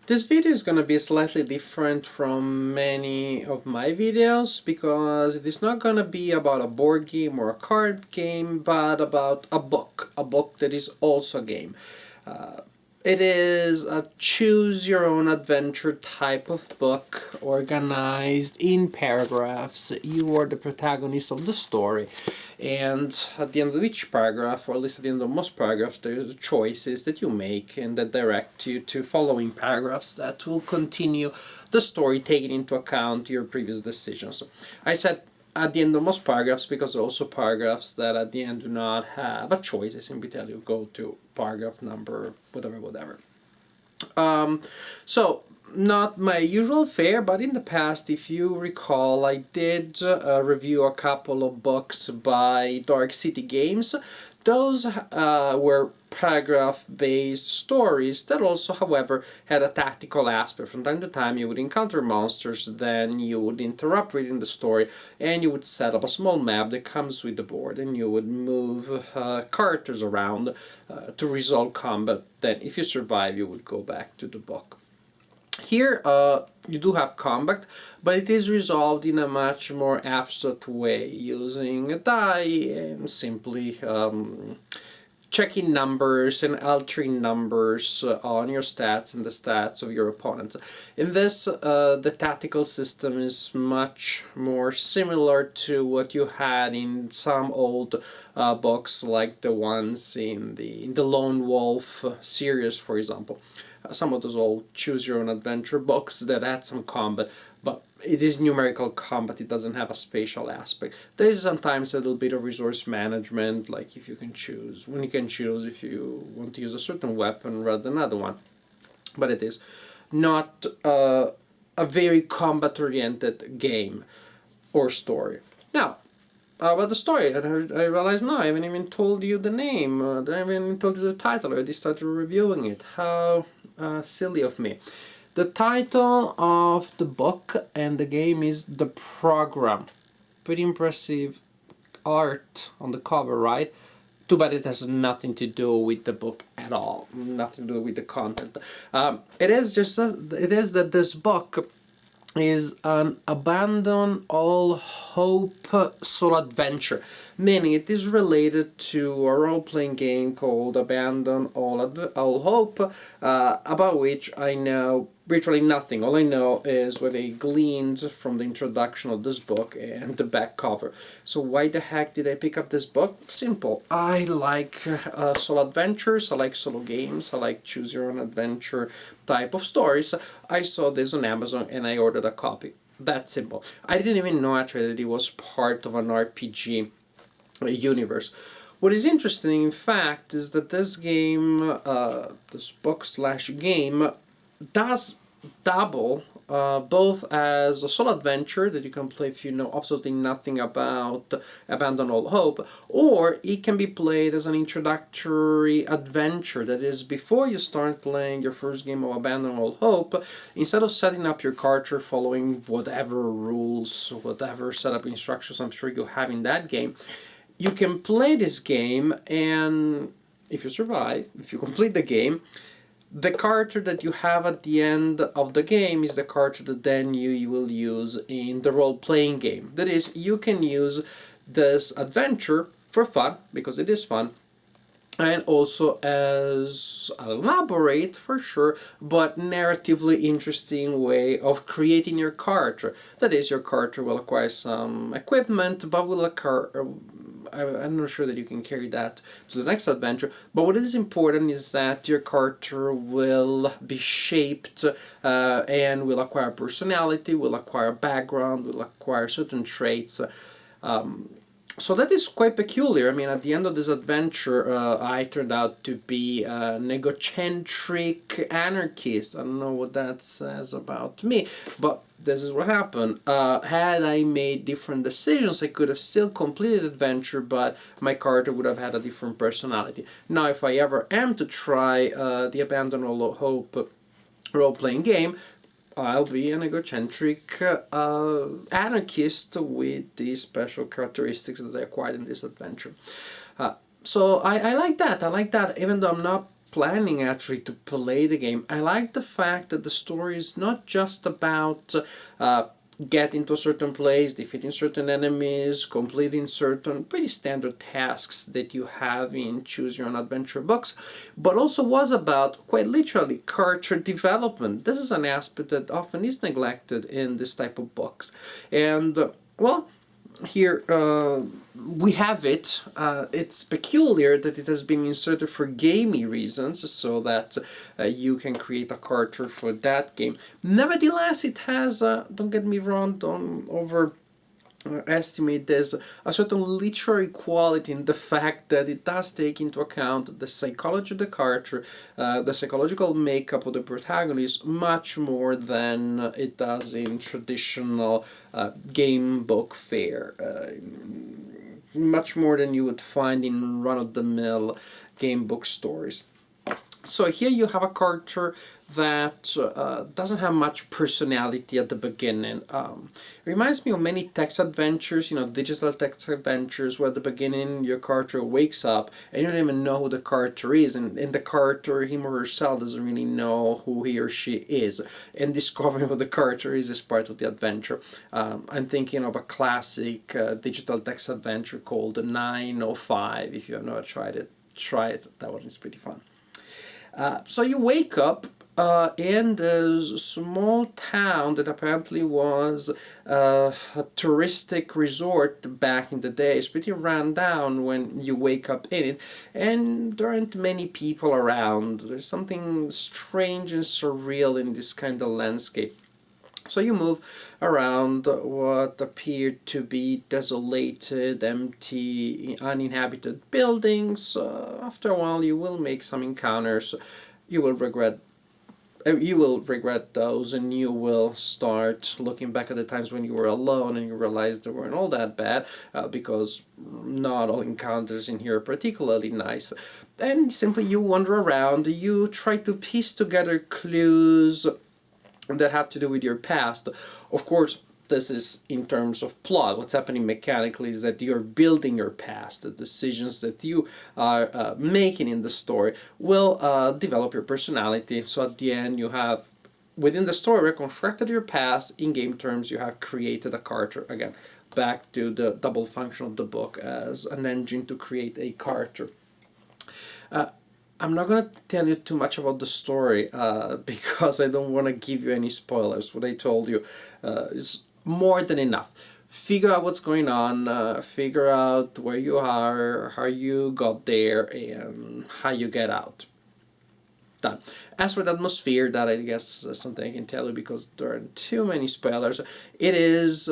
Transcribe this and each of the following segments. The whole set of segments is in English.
This video is going to be slightly different from many of my videos because it is not going to be about a board game or a card game, but about a book that is also a game. Uh, it is a choose your own adventure type of book, organized in paragraphs. You are the protagonist of the story, and at the end of each paragraph, or at least at the end of most paragraphs, there's choices that you make and that direct you to following paragraphs that will continue the story, taking into account your previous decisions. I said at the end of most paragraphs because there are also paragraphs that at the end do not have a choice. I simply tell you go to paragraph number whatever. So not my usual fare, but in the past, if you recall, I did review a couple of books by Dark City Games. Those were paragraph-based stories that also, however, had a tactical aspect. From time to time, you would encounter monsters, then you would interrupt reading the story, and you would set up a small map that comes with the board, and you would move characters around to resolve combat. Then, if you survive, you would go back to the book. Here, you do have combat, but it is resolved in a much more abstract way, using a die and simply checking numbers and altering numbers on your stats and the stats of your opponent. In this, the tactical system is much more similar to what you had in some old books, like the ones in the Lone Wolf series, for example. Some of those old choose your own adventure books that had some combat, but it is numerical combat. It doesn't have a spatial aspect. There is sometimes a little bit of resource management, like if you can choose if you want to use a certain weapon rather than another one, but it is not a very combat oriented game or story. Now, about the story, I realize now I haven't even told you the name. I haven't even told you the title. I already started reviewing it. How silly of me. The title of the book and the game is The Program. Pretty impressive art on the cover, right? Too bad it has nothing to do with the book at all. Nothing to do with the content. It is that this book is an abandon all hope solo adventure, meaning it is related to a role-playing game called Abandon All Hope, about which I know virtually nothing. All I know is what I gleaned from the introduction of this book and the back cover. So why the heck did I pick up this book? Simple. I like solo adventures, I like solo games, I like choose your own adventure type of stories. I saw this on Amazon and I ordered a copy. That simple. I didn't even know actually that it was part of an RPG universe. What is interesting, in fact, is that this game, this book slash game, does double both as a solo adventure that you can play if you know absolutely nothing about Abandon All Hope, or it can be played as an introductory adventure. That is, before you start playing your first game of Abandon All Hope, instead of setting up your character following whatever rules, whatever setup instructions I'm sure you have in that game, you can play this game, and if you survive, if you complete the game, the character that you have at the end of the game is the character that then you will use in the role-playing game. That is, you can use this adventure for fun, because it is fun, and also as an elaborate, for sure, but narratively interesting way of creating your character. That is, your character will acquire some equipment, but will occur. I'm not sure that you can carry that to the next adventure, but what is important is that your character will be shaped and will acquire personality, will acquire background, will acquire certain traits. So that is quite peculiar. I mean, at the end of this adventure, I turned out to be an egocentric anarchist. I don't know what that says about me, but this is what happened. Had I made different decisions, I could have still completed the adventure, but my character would have had a different personality. Now, if I ever am to try the Abandon All Hope role-playing game, I'll be an egocentric anarchist with these special characteristics that I acquired in this adventure. So I like that. I like that, even though I'm not planning actually to play the game, I like the fact that the story is not just about getting to a certain place, defeating certain enemies, completing certain pretty standard tasks that you have in choose your own adventure books, but also was about, quite literally, character development. This is an aspect that often is neglected in this type of books. And, well, here we have it. It's peculiar that it has been inserted for gamey reasons, so that you can create a character for that game. Nevertheless, it has, don't get me wrong, don't overestimate there's a certain literary quality in the fact that it does take into account the psychology of the character, the psychological makeup of the protagonist, much more than it does in traditional game book fare. Much more than you would find in run-of-the-mill game book stories. So here you have a character that doesn't have much personality at the beginning. Reminds me of many text adventures, digital text adventures, where at the beginning your character wakes up and you don't even know who the character is, and the character, him or herself, doesn't really know who he or she is. And discovering who the character is part of the adventure. I'm thinking of a classic digital text adventure called 905. If you have not tried it, try it. That one is pretty fun. So you wake up in this small town that apparently was a touristic resort back in the day. It's pretty run down when you wake up in it, and there aren't many people around. There's something strange and surreal in this kind of landscape. So you move around what appeared to be desolated, empty, uninhabited buildings. After a while, you will make some encounters. You will regret those, and you will start looking back at the times when you were alone and you realize they weren't all that bad, because not all encounters in here are particularly nice. And simply you wander around, you try to piece together clues that have to do with your past. Of course, this is in terms of plot. What's happening mechanically is that you're building your past. The decisions that you are making in the story will develop your personality. So at the end, you have, within the story, reconstructed your past. In game terms, you have created a character. Again, back to the double function of the book as an engine to create a character. I'm not going to tell you too much about the story because I don't want to give you any spoilers. What I told you is more than enough. Figure out what's going on, figure out where you are, how you got there, and how you get out. Done. As for the atmosphere, that I guess is something I can tell you because there aren't too many spoilers. It is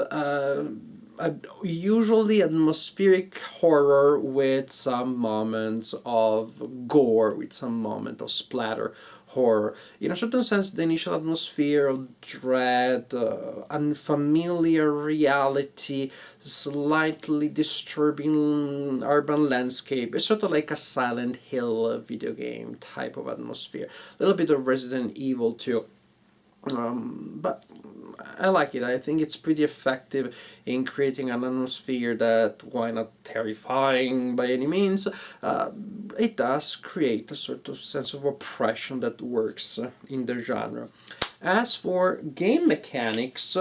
usually atmospheric horror with some moments of gore, with some moment of splatter horror. In a certain sense, the initial atmosphere of dread, unfamiliar reality, slightly disturbing urban landscape. It's sort of like a Silent Hill video game type of atmosphere. A little bit of Resident Evil too. But I like it. I think it's pretty effective in creating an atmosphere that, while not terrifying by any means, it does create a sort of sense of oppression that works in the genre. As for game mechanics,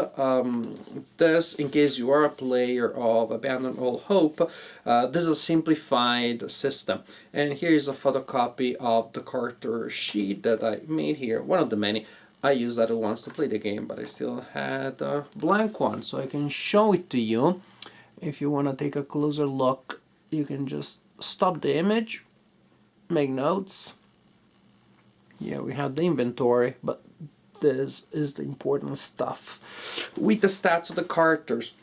this, in case you are a player of Abandon All Hope, this is a simplified system. And here is a photocopy of the character sheet that I made here, one of the many. I used that once to play the game, but I still had a blank one, so I can show it to you. If you want to take a closer look, you can just stop the image, make notes. Yeah, we have the inventory, but this is the important stuff. With the stats of the characters.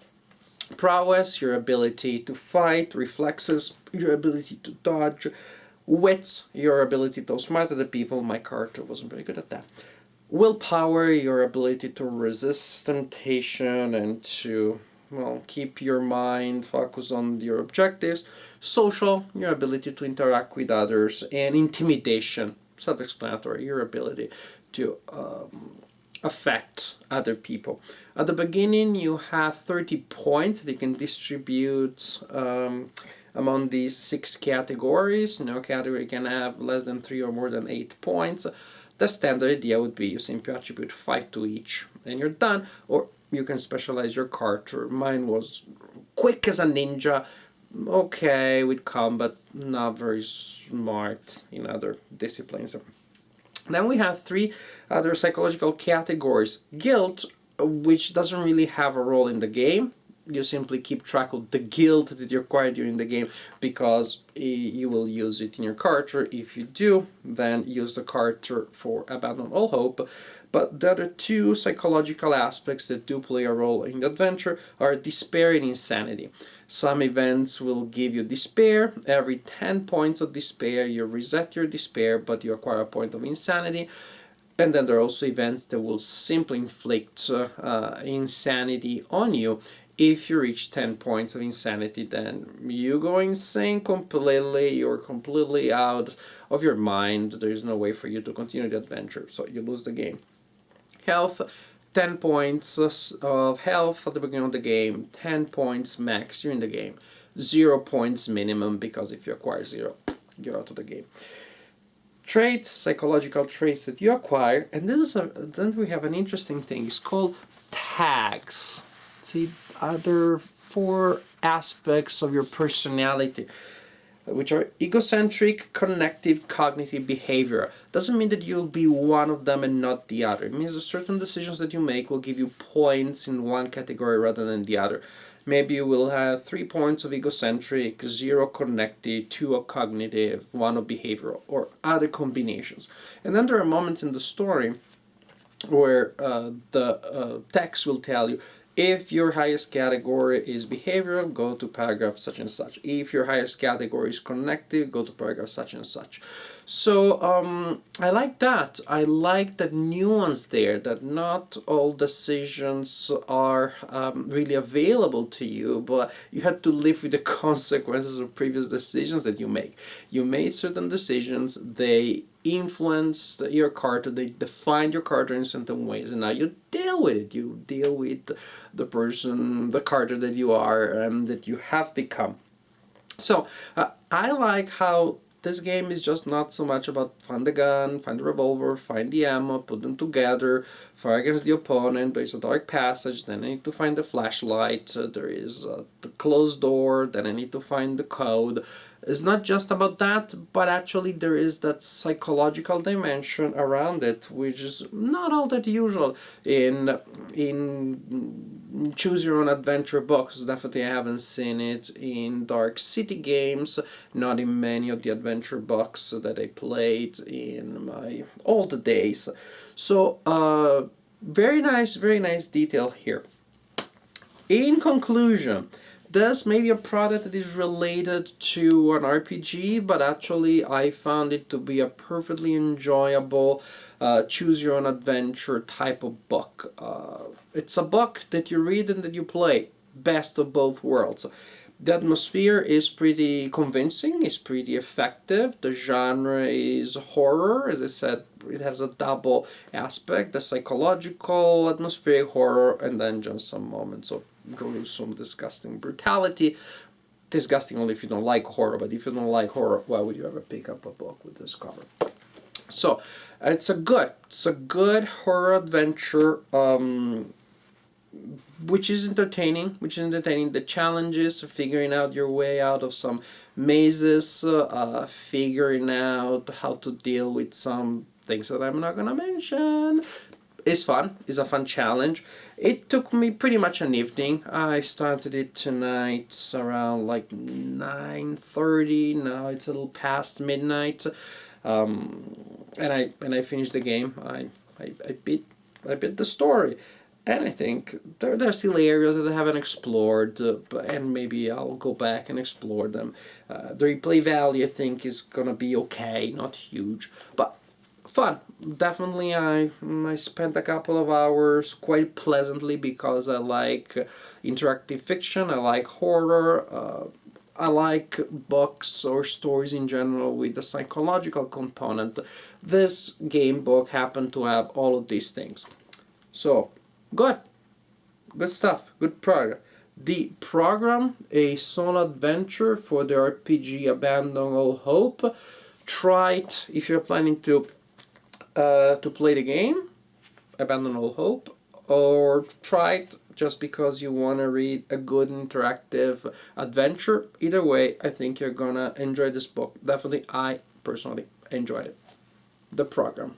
Prowess, your ability to fight, reflexes, your ability to dodge, wits, your ability to outsmart other people. My character wasn't very good at that. Willpower, your ability to resist temptation and to, well, keep your mind focused on your objectives. Social, your ability to interact with others. And intimidation, self-explanatory, your ability to affect other people. At the beginning, you have 30 points that you can distribute among these 6 categories. No category can have less than 3 or more than 8 points. The standard idea would be you simply attribute 5 to each and you're done, or you can specialize your character. Mine was quick as a ninja, okay with combat, not very smart in other disciplines. Then we have 3 other psychological categories. Guilt, which doesn't really have a role in the game. You simply keep track of the guilt that you acquire during the game because you will use it in your character. If you do, then use the character for Abandon All Hope. But the other 2 psychological aspects that do play a role in the adventure are despair and insanity. Some events will give you despair. Every 10 points of despair, you reset your despair, but you acquire a point of insanity. And then there are also events that will simply inflict insanity on you. If you reach 10 points of insanity, then you go insane completely. You're completely out of your mind. There's no way for you to continue the adventure, so you lose the game. Health, 10 points of health at the beginning of the game, 10 points max during the game, 0 points minimum, because if you acquire 0, you're out of the game. Trait, psychological traits that you acquire, and then we have an interesting thing. It's called tags. See, other 4 aspects of your personality, which are egocentric, connective, cognitive, behavior. Doesn't mean that you'll be one of them and not the other. It means that certain decisions that you make will give you points in one category rather than the other. Maybe you will have 3 points of egocentric, 0 connective, 2 of cognitive, 1 of behavioral, or other combinations. And then there are moments in the story where the text will tell you, if your highest category is behavioral, go to paragraph such and such. If your highest category is connective, go to paragraph such and such. So I like that. I like that nuance there, that not all decisions are really available to you, but you have to live with the consequences of previous decisions that you make. You made certain decisions, they influenced your character, they defined your character in certain ways, and now you deal with it. You deal with the person, the character that you are, and that you have become. So I like how this game is just not so much about find the gun, find the revolver, find the ammo, put them together, fire against the opponent, there's a dark passage, then I need to find the flashlight, there is the closed door, then I need to find the code. It's not just about that, but actually there is that psychological dimension around it, which is not all that usual in choose your own adventure books. Definitely I haven't seen it in Dark City games, not in many of the adventure books that I played in my old days. So very nice detail here. In conclusion, this may be a product that is related to an RPG, but actually I found it to be a perfectly enjoyable choose your own adventure type of book. It's a book that you read and that you play. Best of both worlds. The atmosphere is pretty convincing, it's pretty effective. The genre is horror. As I said, it has a double aspect, the psychological, atmospheric horror, and then just some moments of gruesome, disgusting brutality. Disgusting only if you don't like horror, but if you don't like horror, why would you ever pick up a book with this cover? So, it's a good horror adventure, which is entertaining. The challenges, figuring out your way out of some mazes, figuring out how to deal with some things that I'm not gonna mention. It's fun. It's a fun challenge. It took me pretty much an evening. I started it tonight around like 9:30. Now it's a little past midnight, and I finished the game. I beat the story, and I think there are still areas that I haven't explored, and maybe I'll go back and explore them. The replay value I think is gonna be okay, not huge, but fun. Definitely I spent a couple of hours quite pleasantly because I like interactive fiction, I like horror, I like books or stories in general with a psychological component. This game book happened to have all of these things. So, good stuff, good product. The Program, a solo adventure for the RPG Abandon All Hope. Try it if you're planning to play the game, Abandon All Hope, or try it just because you want to read a good interactive adventure. Either way, I think you're gonna enjoy this book. Definitely, I personally enjoyed it. The Program.